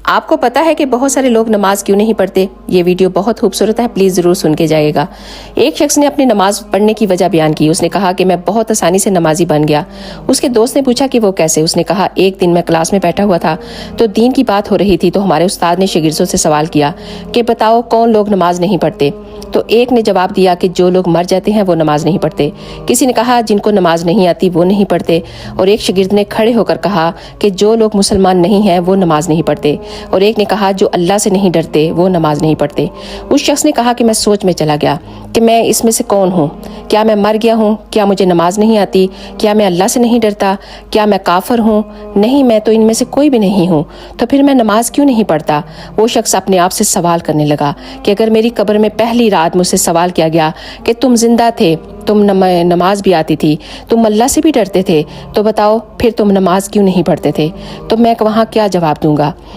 आपको पता है कि बहुत सारे लोग नमाज क्यों नहीं पढ़ते? ये वीडियो बहुत खूबसूरत है, प्लीज जरूर सुन के जाइएगा। एक शख्स ने अपनी नमाज पढ़ने की वजह बयान की। उसने कहा कि मैं बहुत आसानी से नमाजी बन गया। उसके दोस्त ने पूछा कि वो कैसे? उसने कहा, एक दिन मैं क्लास में बैठा हुआ था तो दीन की बात हो रही थी, तो हमारे उस्ताद ने शागिर्दों से सवाल किया कि बताओ कौन लोग नमाज नहीं पढ़ते? तो एक ने जवाब दिया कि जो लोग मर जाते हैं वो नमाज नहीं पढ़ते। किसी ने कहा जिनको नमाज नहीं आती वो नहीं पढ़ते, और एक शागिर्द ने खड़े होकर कहा कि जो लोग मुसलमान नहीं हैं वो नमाज नहीं पढ़ते, और एक ने कहा जो अल्लाह से नहीं डरते वो नमाज नहीं पढ़ते। उस शख्स ने कहा कि मैं सोच में चला गया कि मैं इसमें से कौन हूँ? क्या मैं मर गया हूँ? क्या मुझे नमाज नहीं आती? क्या मैं अल्लाह से नहीं डरता? क्या मैं काफिर हूँ? नहीं, मैं तो इनमें से कोई भी नहीं हूँ। तो फिर मैं नमाज क्यों नहीं पढ़ता? वो शख्स अपने आप से सवाल करने लगा कि अगर मेरी कब्र में पहली रात मुझसे सवाल किया गया कि तुम जिंदा थे, तुम नमाज भी आती थी, तुम अल्लाह से भी डरते थे, तो बताओ फिर तुम नमाज क्यों नहीं पढ़ते थे? तो मैं वहाँ क्या जवाब दूंगा?